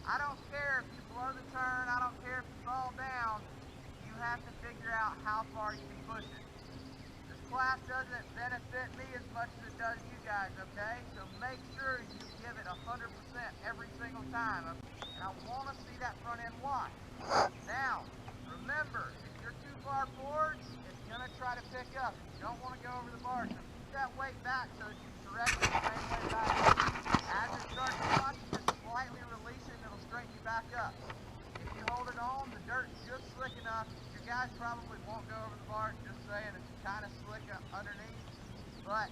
I don't care if you blow the turn, I don't care if you fall down, you have to figure out how far you can push it. This class doesn't benefit me as much as it does you guys, okay? So make sure you give it 100% every single time, and I want to see that front end lock. Now, remember, if you're too far forward, it's going to try to pick up. You don't want to go over the bar, so keep that weight back so that you direct it the same way back up. As it starts to lock, you just slightly release it and it'll straighten you back up. If you hold it on, the dirt's just slick enough. Your guys probably won't go over the bar, just saying it's kind of slick underneath. But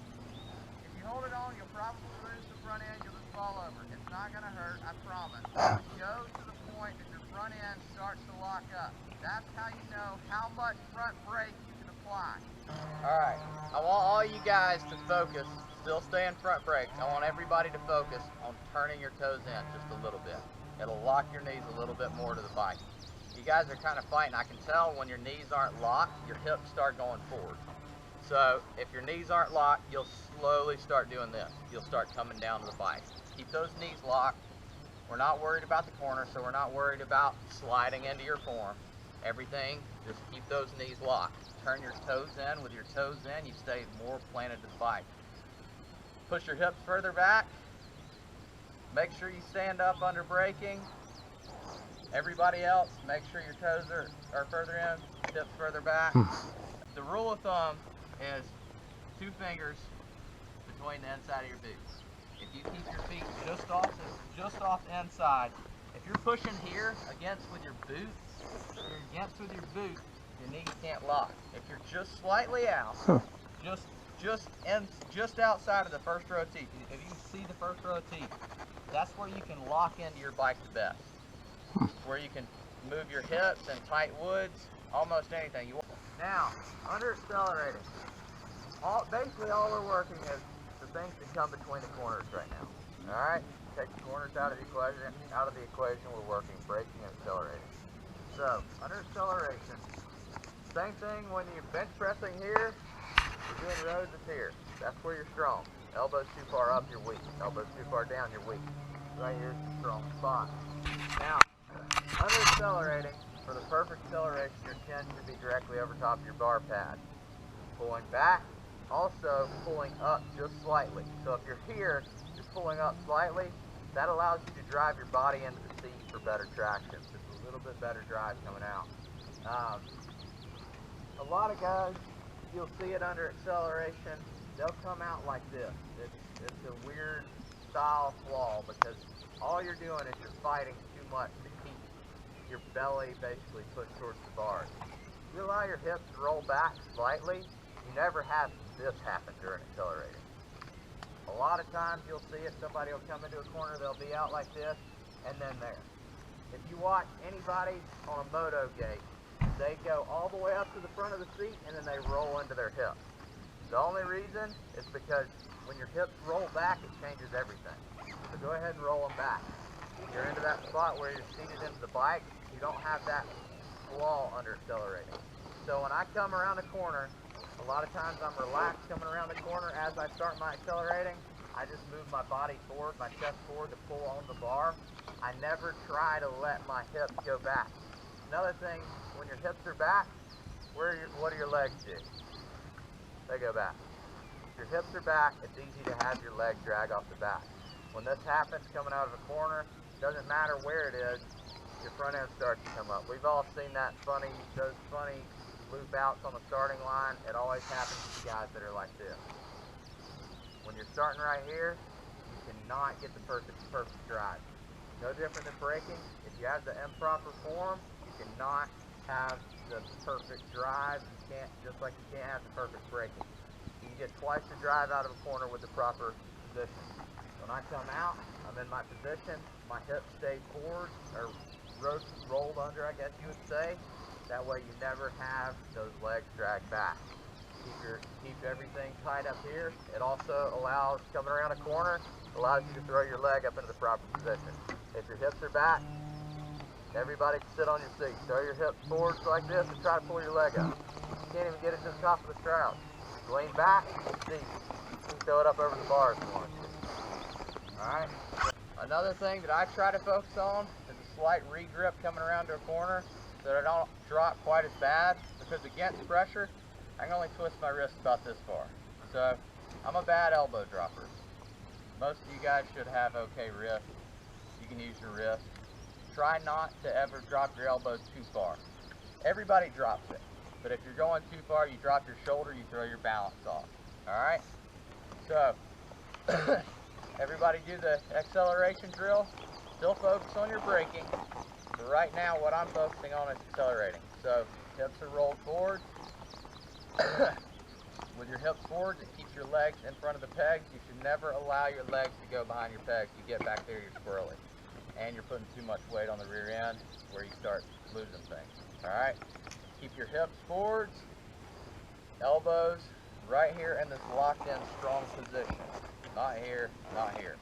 if you hold it on, you'll probably lose the front end, you'll just fall over. It's not going to hurt, I promise. Go to the point that your front end starts to lock up. That's how you know how much front brake you can apply. Alright, I want all you guys to focus, still stay in front brake. I want everybody to focus on turning your toes in just a little bit. It'll lock your knees a little bit more to the bike. You guys are kind of fighting. I can tell when your knees aren't locked, your hips start going forward. So if your knees aren't locked, you'll slowly start doing this. You'll start coming down to the bike. Keep those knees locked. We're not worried about the corner, so we're not worried about sliding into your form. Everything, just keep those knees locked. Turn your toes in. With your toes in, you stay more planted to the bike. Push your hips further back. Make sure you stand up under braking. Everybody else, make sure your toes are further in, hips further back. The rule of thumb is 2 fingers between the inside of your boots. If you keep your feet just off the inside, if you're pushing here against with your boot, your knees can't lock. If you're just slightly out, just outside of the first row of teeth, if you see the first row of teeth, that's where you can lock into your bike the best. Where you can move your hips and tight woods, almost anything you want. Now, under accelerating, basically all we're working is the things that come between the corners right now. All right, take the corners out of the equation. We're working braking and accelerating. So under acceleration, same thing when you're bench pressing here. You're doing rows is here. That's where you're strong. Elbows too far up, you're weak. Elbows too far down, you're weak. Right here's the strong spot. Now, under accelerating, for the perfect acceleration, your chin should be directly over top of your bar pad. Pulling back, also pulling up just slightly. So if you're here, just pulling up slightly, that allows you to drive your body into the seat for better traction. Just a little bit better drive coming out. A lot of guys, you'll see it under acceleration, they'll come out like this. It's a weird style flaw because all you're doing is you're fighting too much to keep your belly basically pushed towards the bars. If you allow your hips to roll back slightly, you never have this happen during accelerating. A lot of times you'll see it, somebody will come into a corner, they'll be out like this, and then there. If you watch anybody on a moto gate, they go all the way up to the front of the seat and then they roll into their hips. The only reason is because when your hips roll back, it changes everything. So go ahead and roll them back. You're into that spot where you're seated into the bike, you don't have that flaw under accelerating. So when I come around the corner, a lot of times I'm relaxed coming around the corner. As I start my accelerating, I just move my body forward, my chest forward to pull on the bar. I never try to let my hips go back. Another thing, when your hips are back, what do your legs do? They go back. If your hips are back, it's easy to have your leg drag off the back. When this happens coming out of a corner, doesn't matter where it is, your front end starts to come up. We've all seen those funny loop outs on the starting line. It always happens to guys that are like this. When you're starting right here, you cannot get the perfect drive. No different than braking. If you have the improper form, you cannot have the perfect drive. You can't, just like you can't have the perfect braking. You can get twice the drive out of a corner with the proper position. When I come out, I'm in my position, my hips stay forward, or rolled under, I guess you would say. That way you never have those legs drag back. Keep everything tight up here. It also allows, coming around a corner, allows you to throw your leg up into the proper position. If your hips are back, everybody can sit on your seat. Throw your hips forwards like this and try to pull your leg up. You can't even get it to the top of the shroud. Lean back, it's easy. You can throw it up over the bar if you want to. Alright? Another thing that I try to focus on is a slight re-grip coming around to a corner so that I don't drop quite as bad, because against pressure, I can only twist my wrist about this far. So I'm a bad elbow dropper. Most of you guys should have okay wrists. You can use your wrist. Try not to ever drop your elbows too far. Everybody drops it, but if you're going too far, you drop your shoulder, you throw your balance off. All right? So everybody do the acceleration drill. Still focus on your braking. But right now, what I'm focusing on is accelerating. So hips are rolled forward. With your hips forward, it keeps your legs in front of the pegs. You should never allow your legs to go behind your pegs. You get back there, you're squirrely. And you're putting too much weight on the rear end where you start losing things. All right? Keep your hips forwards, elbows right here in this locked in strong position. Not here, not here.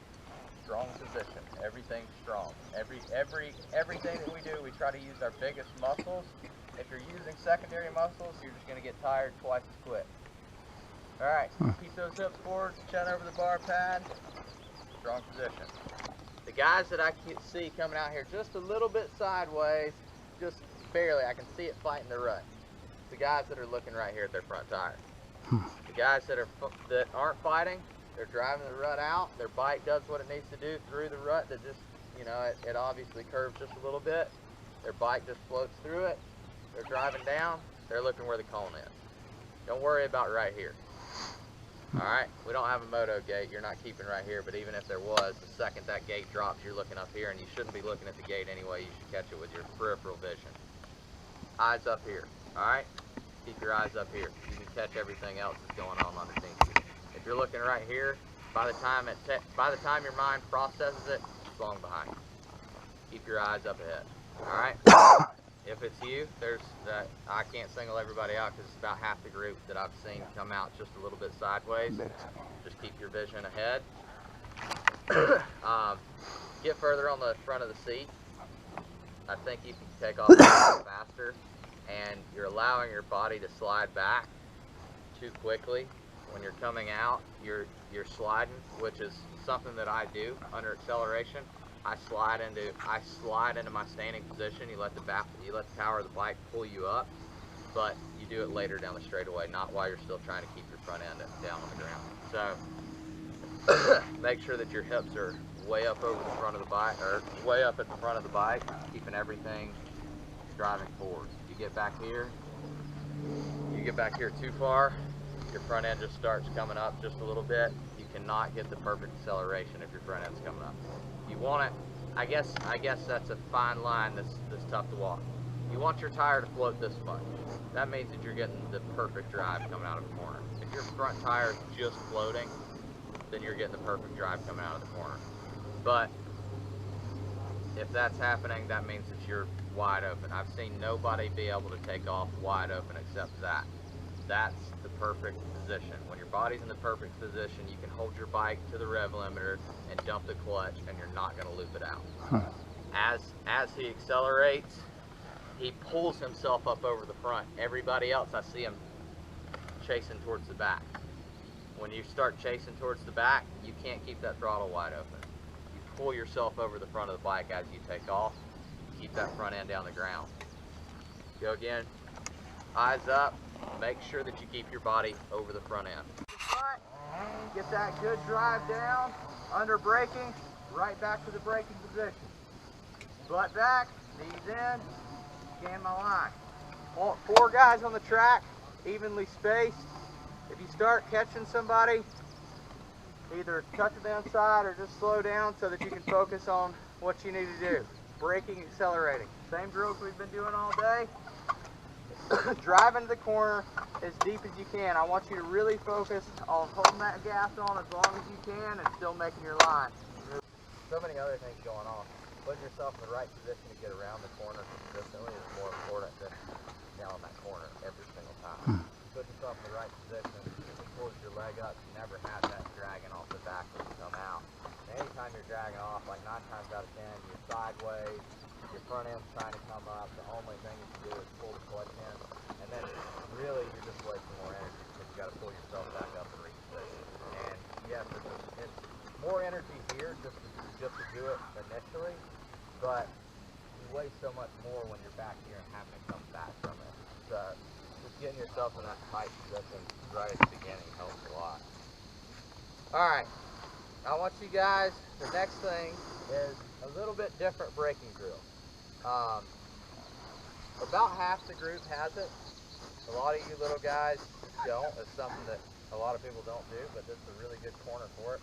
Strong position. Everything's strong. Everything that we do, we try to use our biggest muscles. If you're using secondary muscles, you're just going to get tired twice as quick. All right, keep those hips forward, chin over the bar pad. Strong position. The guys that I can see coming out here just a little bit sideways, just barely, I can see it fighting the rut. The guys that are looking right here at their front tire. The guys that aren't fighting, they're driving the rut out. Their bike does what it needs to do through the rut that just, you know, it obviously curves just a little bit. Their bike just floats through it. They're driving down. They're looking where the cone is. Don't worry about right here. All right, we don't have a moto gate. You're not keeping right here, but even if there was, the second that gate drops, you're looking up here, and you shouldn't be looking at the gate anyway. You should catch it with your peripheral vision. Eyes up here, all right? Keep your eyes up here. You can catch everything else that's going on underneath you. If you're looking right here, by the time your mind processes it, it's long behind you. Keep your eyes up ahead, all right? If it's you, I can't single everybody out because it's about half the group that I've seen come out just a little bit sideways. Just keep your vision ahead. Get further on the front of the seat. I think you can take off a little faster, and you're allowing your body to slide back too quickly. When you're coming out, you're sliding, which is something that I do under acceleration. I slide into my standing position. You let the power of the bike pull you up, but you do it later down the straightaway, not while you're still trying to keep your front end down on the ground. So make sure that your hips are way up over the front of the bike, or way up at the front of the bike, keeping everything driving forward. You get back here too far, your front end just starts coming up just a little bit. You cannot get the perfect acceleration if your front end's coming up. You want it, I guess that's a fine line that's tough to walk. You want your tire to float this much. That means that you're getting the perfect drive coming out of the corner. If your front tire is just floating, then you're getting the perfect drive coming out of the corner. But if that's happening, that means that you're wide open. I've seen nobody be able to take off wide open except Zach. That's the perfect position. When your body's in the perfect position, you can hold your bike to the rev limiter and dump the clutch, and you're not going to loop it out. As he accelerates, he pulls himself up over the front. Everybody else, I see him chasing towards the back. When you start chasing towards the back, you can't keep that throttle wide open. You pull yourself over the front of the bike as you take off. Keep that front end down the ground. Go again. Eyes up. Make sure that you keep your body over the front end. Get that good drive down, under braking, right back to the braking position. Butt back, knees in, scan my line. Want 4 guys on the track, evenly spaced. If you start catching somebody, either cut to the inside or just slow down so that you can focus on what you need to do. Braking, accelerating. Same drills we've been doing all day. Drive into the corner as deep as you can. I want you to really focus on holding that gas on as long as you can and still making your line. So many other things going on. Putting yourself in the right position to get around the corner consistently is more important than nailing that corner every single time. Put yourself in the right position, it pulls your leg up. You never have that dragging off the back when you come out. And anytime you're dragging off, like 9 times out of 10, you're sideways. Your front end's trying to come up. The only thing you can do is pull the clutch in, and then really you're just wasting more energy because you got to pull yourself back up and reposition. And yes, it's more energy here just to do it initially, but you weigh so much more when you're back here and having to come back from it. So just getting yourself in that tight position right at the beginning helps a lot. Alright, I want you guys, the next thing is a little bit different braking drill. About half the group has it. A lot of you little guys don't. It's something that a lot of people don't do, but this is a really good corner for it.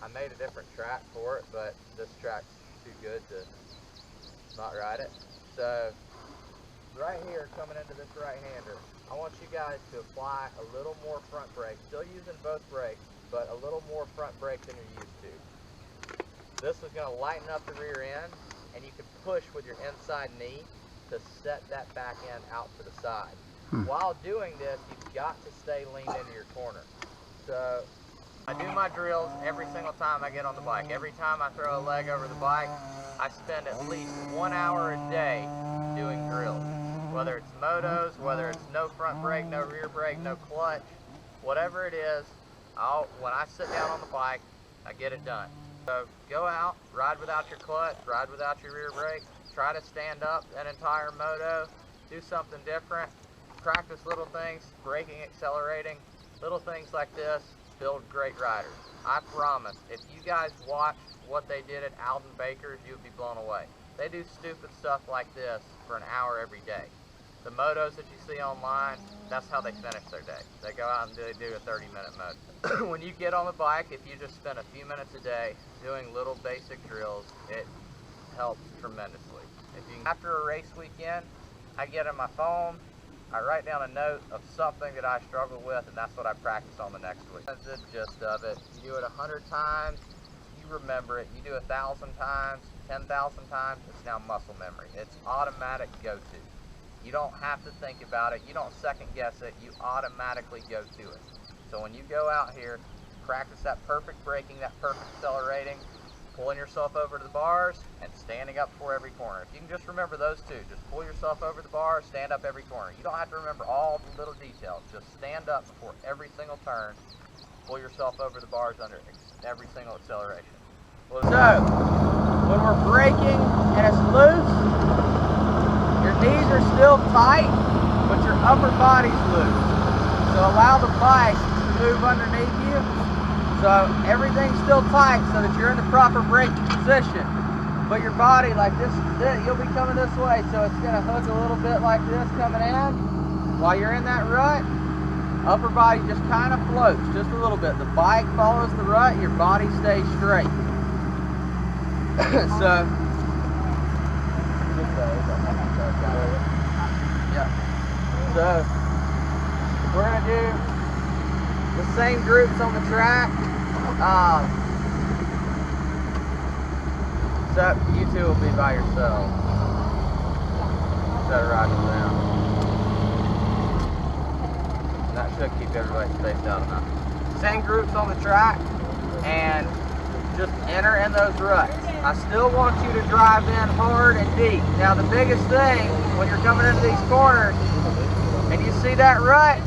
I made a different track for it, but this track's too good to not ride it. So right here, coming into this right-hander, I want you guys to apply a little more front brake, still using both brakes, but a little more front brake than you're used to. This is going to lighten up the rear end, and you can push with your inside knee to set that back end out to the side. While doing this, you've got to stay leaned into your corner. So I do my drills every single time I get on the bike. Every time I throw a leg over the bike, I spend at least 1 hour a day doing drills. Whether it's motos, whether it's no front brake, no rear brake, no clutch, whatever it is, when I sit down on the bike, I get it done. So go out, ride without your clutch, ride without your rear brake, try to stand up an entire moto, do something different, practice little things, braking, accelerating, little things like this build great riders. I promise, if you guys watched what they did at Alden Baker's, you'd be blown away. They do stupid stuff like this for an hour every day. The motos that you see online, that's how they finish their day. They go out and do a 30-minute moto. When you get on the bike, if you just spend a few minutes a day doing little basic drills, it helps tremendously. After a race weekend, I get on my phone, I write down a note of something that I struggle with, and that's what I practice on the next week. That's the gist of it. You do it 100 times, you remember it. You do 1,000 times, 10,000 times, it's now muscle memory. It's automatic go-to. You don't have to think about it. You don't second guess it. You automatically go to it. So when you go out here, practice that perfect braking, that perfect accelerating, pulling yourself over to the bars, and standing up before every corner. If you can just remember those two, just pull yourself over the bars, stand up every corner. You don't have to remember all the little details. Just stand up before every single turn, pull yourself over the bars under every single acceleration. So, when we're braking and it's loose, your knees are still tight, but your upper body's loose. So allow the bike to move underneath you. So everything's still tight so that you're in the proper braking position. But your body, like this, you'll be coming this way, so it's gonna hook a little bit like this coming in. While you're in that rut, upper body just kind of floats just a little bit. The bike follows the rut, your body stays straight. So, yeah. So, we're gonna do the same groups on the track. So you two will be by yourselves instead of riding with them. And that should keep everybody spaced out enough. Same groups on the track, and just enter in those ruts. I still want you to drive in hard and deep. Now the biggest thing when you're coming into these corners and you see that rut,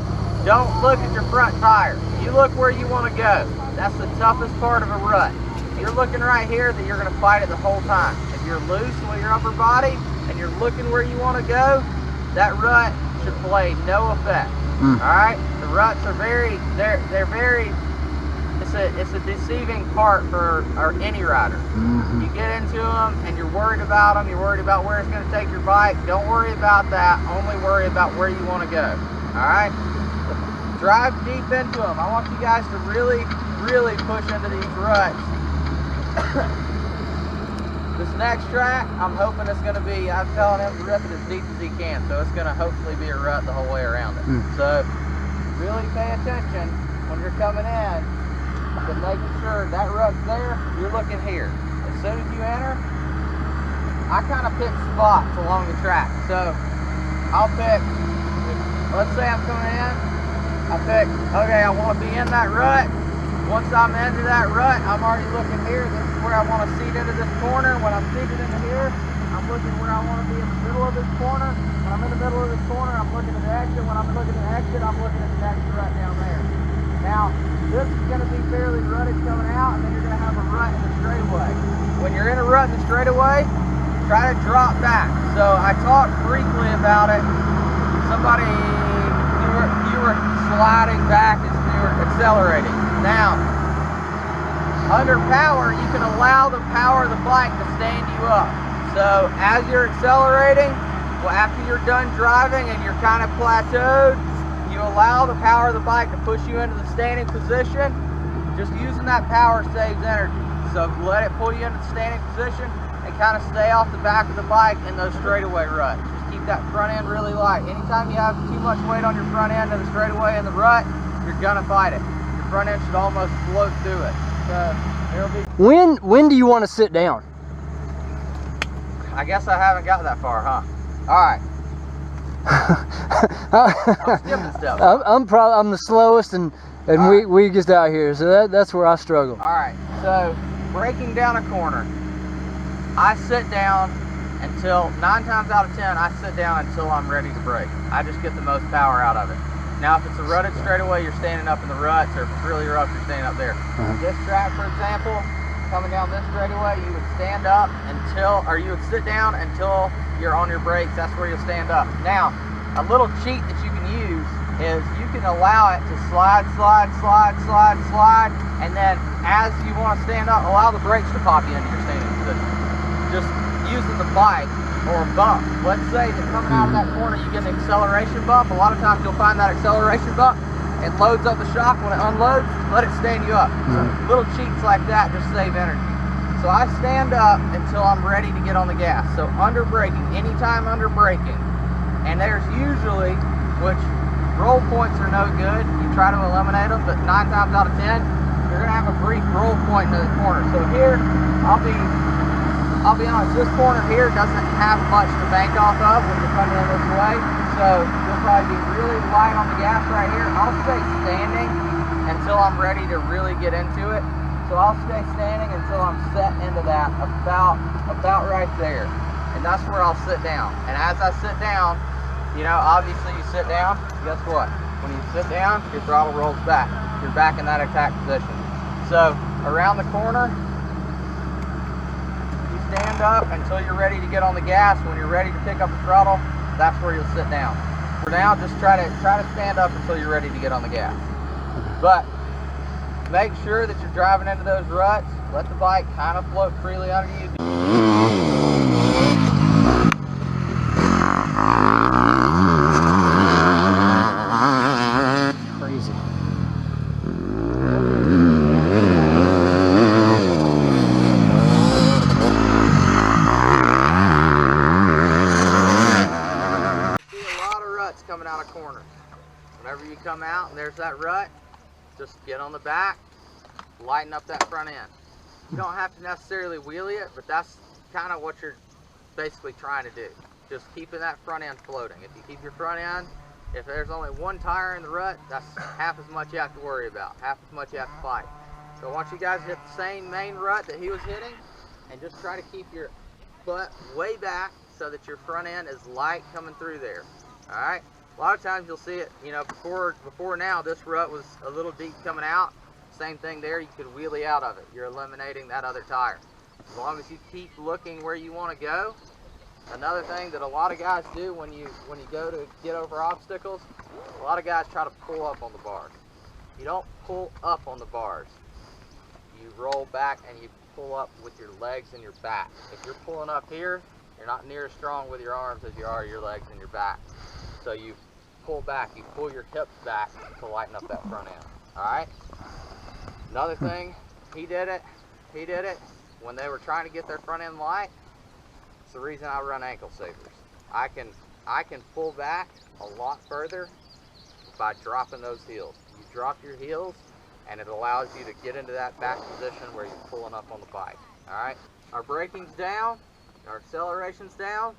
don't look at your front tire. You look where you want to go. That's the toughest part of a rut. If you're looking right here, then you're going to fight it the whole time. If you're loose with your upper body and you're looking where you want to go, that rut should play no effect. Alright? The ruts are they're very, it's a deceiving part for any rider. You get into them and you're worried about them, you're worried about where it's going to take your bike. Don't worry about that, only worry about where you want to go. Alright? Drive deep into them. I want you guys to really push into these ruts. This next track, I'm hoping it's going to be, I'm telling him to rip it as deep as he can, so it's going to hopefully be a rut the whole way around it. So, really pay attention when you're coming in to making sure that rut's there, you're looking here. As soon as you enter, I kind of pick spots along the track. So, I'll pick, let's say I'm coming in, I pick, okay, I want to be in that rut. Once I'm into that rut, I'm already looking here. This is where I want to seat into this corner. When I'm seated into here, I'm looking where I want to be in the middle of this corner. When I'm in the middle of this corner, I'm looking at the exit. When I'm looking at the exit, I'm looking at the next rut down there. Now, this is going to be fairly rutted coming out, and then you're going to have a rut in the straightaway. When you're in a rut in the straightaway, try to drop back. So I talked briefly about it. Somebody, you were sliding back as you were accelerating. Now, under power, you can allow the power of the bike to stand you up. So as you're accelerating, well, after you're done driving and you're kind of plateaued, you allow the power of the bike to push you into the standing position. Just using that power saves energy. So let it pull you into the standing position and kind of stay off the back of the bike in those straightaway ruts. Just keep that front end really light. Anytime you have too much weight on your front end in the straightaway in the rut, you're gonna fight it. Your front end should almost float through it. So there'll be. When do you want to sit down? I guess I haven't got that far, huh? All right. I'm skipping stuff. I'm the slowest, and we just out here, so that's where I struggle. All right, so breaking down a corner, I sit down until 9 times out of 10 I sit down until I'm ready to brake. I just get the most power out of it. Now, if it's a rutted straightaway, you're standing up in the ruts, or if it's really rough, you're standing up there. This track, for example, coming down this straightaway, you would stand up until, or you would sit down until you're on your brakes. That's where you'll stand up. Now, a little cheat that you can use is you can allow it to slide, and then as you want to stand up, allow the brakes to pop you into your standing position. Just using the bike or a bump. Let's say that coming out of that corner, you get an acceleration bump. A lot of times you'll find that acceleration bump, it loads up the shock. When it unloads, let it stand you up. So little cheats like that just save energy. So I stand up until I'm ready to get on the gas. So under braking, anytime under braking, and there's usually, which roll points are no good, you try to eliminate them, but 9 times out of 10, you're gonna have a brief roll point into the corner. So here, I'll be honest, this corner here doesn't have much to bank off of when you're coming in this way. So you'll probably be really light on the gas right here. I'll stay standing until I'm ready to really get into it. So I'll stay standing until I'm set into that, about right there. And that's where I'll sit down. And as I sit down, you know, obviously you sit down, guess what? When you sit down, your throttle rolls back. You're back in that attack position. So around the corner, you stand up until you're ready to get on the gas. When you're ready to pick up the throttle, that's where you'll sit down. For now, just try to stand up until you're ready to get on the gas. But make sure that you're driving into those ruts. Let the bike kind of float freely under you. Crazy. See a lot of ruts coming out of corners. Whenever you come out and there's that rut, just get on the back, lighten up that front end. You don't have to necessarily wheelie it, but that's kind of what you're basically trying to do. Just keeping that front end floating. If you keep your front end, if there's only one tire in the rut, that's half as much you have to worry about, half as much you have to fight. So I want you guys to hit the same main rut that he was hitting, and just try to keep your butt way back so that your front end is light coming through there. All right. A lot of times you'll see it, you know, before now, this rut was a little deep coming out. Same thing there, you could wheelie out of it. You're eliminating that other tire. As long as you keep looking where you want to go. Another thing that a lot of guys do when you go to get over obstacles, a lot of guys try to pull up on the bars. You don't pull up on the bars. You roll back and you pull up with your legs and your back. If you're pulling up here, you're not near as strong with your arms as you are your legs and your back. So you pull back, you pull your hips back to lighten up that front end. All right. Another thing, he did it when they were trying to get their front end light. It's the reason I run ankle savers. I can pull back a lot further by dropping those heels. You drop your heels and it allows you to get into that back position where you're pulling up on the bike. All right. Our braking's down, our acceleration's down.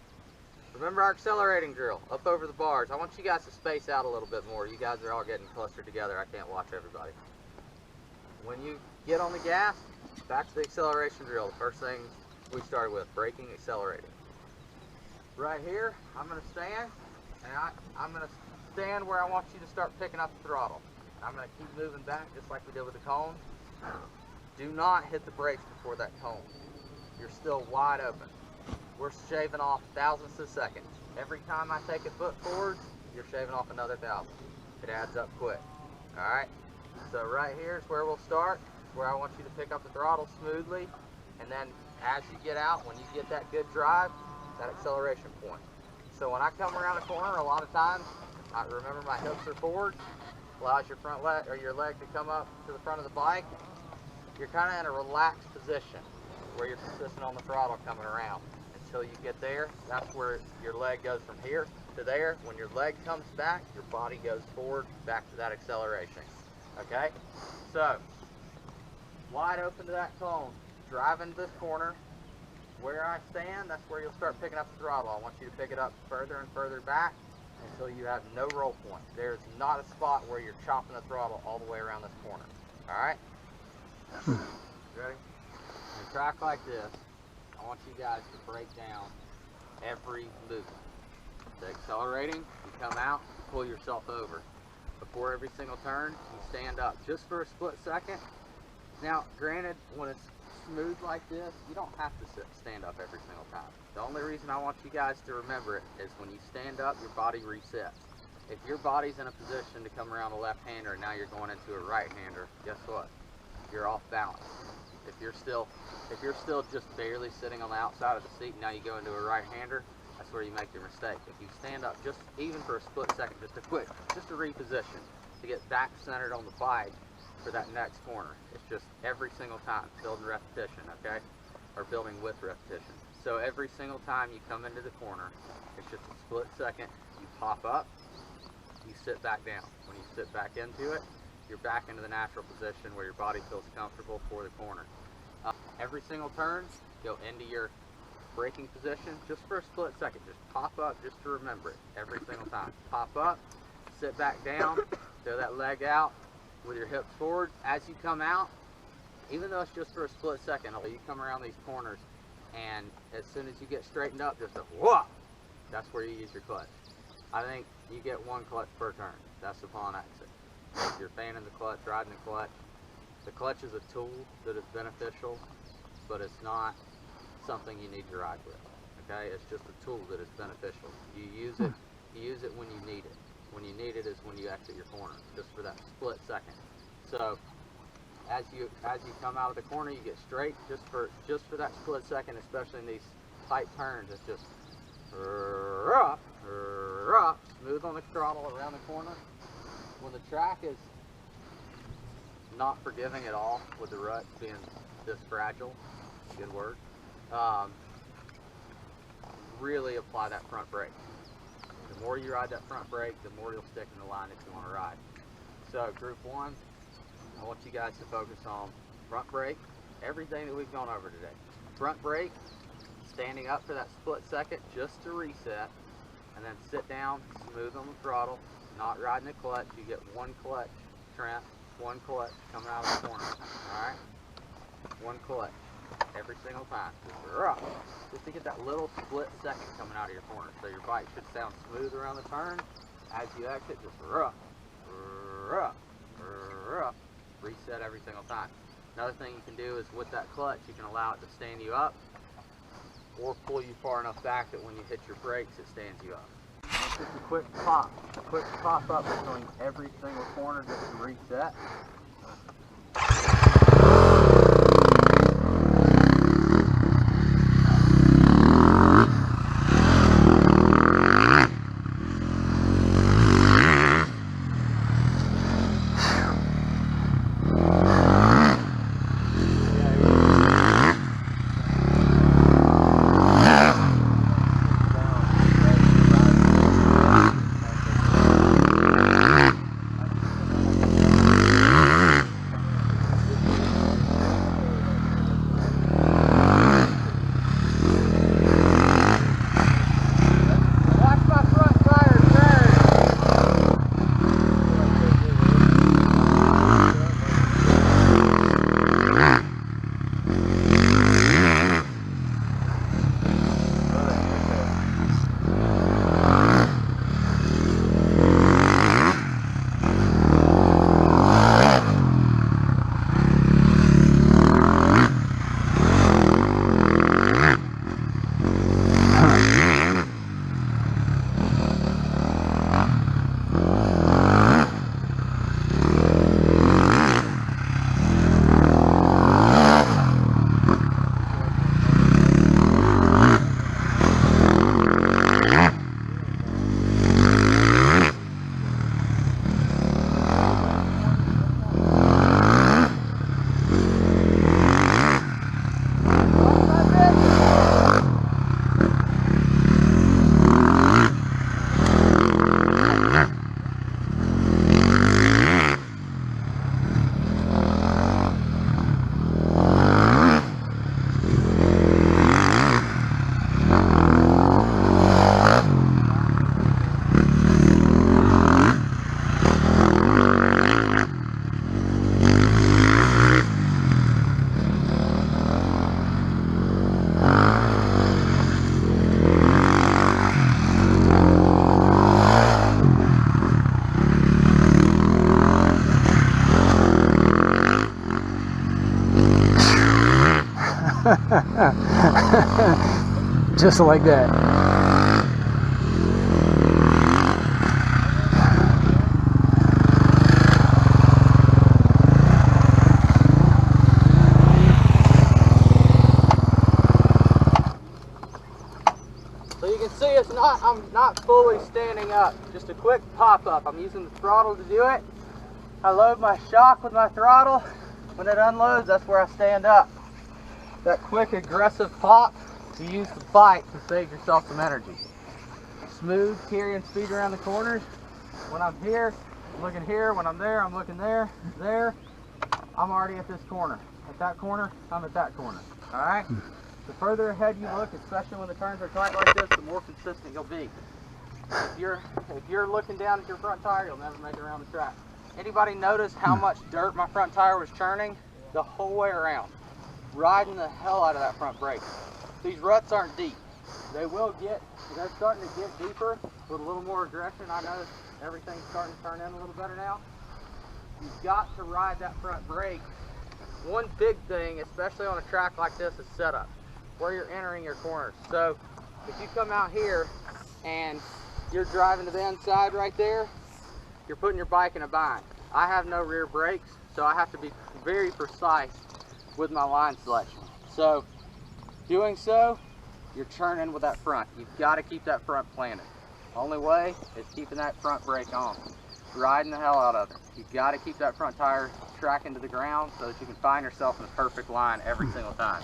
Remember our accelerating drill, up over the bars. I want you guys to space out a little bit more. You guys are all getting clustered together. I can't watch everybody. When you get on the gas, back to the acceleration drill. The first thing we started with, braking, accelerating. Right here, I'm gonna stand, and I'm gonna stand where I want you to start picking up the throttle. I'm going to keep moving back just like we did with the cone. Do not hit the brakes before that cone. You're still wide open. We're shaving off thousandths of seconds. Every time I take a foot forward, you're shaving off another thousandth. It adds up quick. All right? So right here is where we'll start, where I want you to pick up the throttle smoothly, and then as you get out, when you get that good drive, that acceleration point. So when I come around a corner, a lot of times, I remember my hips are forward, allows your front leg or your leg to come up to the front of the bike. You're kind of in a relaxed position where you're consistent on the throttle coming around. Until you get there, that's where your leg goes from here to there. When your leg comes back, your body goes forward, back to that acceleration. Okay? So, wide open to that cone, drive into this corner. Where I stand, that's where you'll start picking up the throttle. I want you to pick it up further and further back until you have no roll point. There's not a spot where you're chopping the throttle all the way around this corner. All right? Ready? In a track like this, I want you guys to break down every movement. The accelerating, you come out, you pull yourself over. Before every single turn, you stand up just for a split second. Now, granted, when it's smooth like this, you don't have to stand up every single time. The only reason I want you guys to remember it is when you stand up, your body resets. If your body's in a position to come around a left-hander and now you're going into a right-hander, guess what? You're off balance. If you're still just barely sitting on the outside of the seat and now you go into a right-hander, that's where you make your mistake. If you stand up just even for a split second, just a reposition to get back centered on the bike for that next corner. It's just every single time, building repetition, okay? Or building with repetition. So every single time you come into the corner, it's just a split second, you pop up, you sit back down. When you sit back into it, you're back into the natural position where your body feels comfortable for the corner. Every single turn, go into your braking position just for a split second. Just pop up just to remember it every single time. Pop up, sit back down, throw that leg out with your hips forward. As you come out, even though it's just for a split second, you come around these corners and as soon as you get straightened up, just a whoop, that's where you use your clutch. I think you get one clutch per turn. That's upon exit. If you're fanning the clutch, riding the clutch is a tool that is beneficial, but it's not something you need to ride with. Okay, it's just a tool that is beneficial. You use it when you need it. When you need it is when you exit your corner, just for that split second. So as you come out of the corner, you get straight just for that split second, especially in these tight turns. It's just smooth on the throttle around the corner. When the track is not forgiving at all, with the ruts being this fragile, good word, really apply that front brake. The more you ride that front brake, the more you'll stick in the line that you want to ride. So group one, I want you guys to focus on front brake, everything that we've gone over today. Front brake, standing up for that split second just to reset, and then sit down, smooth on the throttle, not riding the clutch. You get one clutch, Trent, one clutch coming out of the corner, all right? One clutch every single time, just to get that little split second coming out of your corner. So your bike should sound smooth around the turn. As you exit, just reset every single time. Another thing you can do is with that clutch, you can allow it to stand you up or pull you far enough back that when you hit your brakes, it stands you up. Just a quick pop up between every single corner just to reset. Just like that. So you can see I'm not fully standing up. Just a quick pop up. I'm using the throttle to do it. I load my shock with my throttle. When it unloads, that's where I stand up. That quick aggressive pop, you use the bike to save yourself some energy. Smooth carrying speed around the corners. When I'm here, I'm looking here. When I'm there, I'm looking there. There, I'm already at this corner. At that corner, I'm at that corner. All right? The further ahead you look, especially when the turns are tight like this, the more consistent you'll be. If you're looking down at your front tire, you'll never make it around the track. Anybody notice how much dirt my front tire was churning? The whole way around. Riding the hell out of that front brake. These ruts aren't deep. They're starting to get deeper with a little more aggression. I notice everything's starting to turn in a little better now. You've got to ride that front brake. One big thing, especially on a track like this, is setup, where you're entering your corners. So if you come out here and you're driving to the inside right there, you're putting your bike in a bind. I have no rear brakes, so I have to be very precise with my line selection. So doing so, you're churning with that front. You've got to keep that front planted. Only way is keeping that front brake on, riding the hell out of it. You've got to keep that front tire tracking to the ground so that you can find yourself in the perfect line every single time.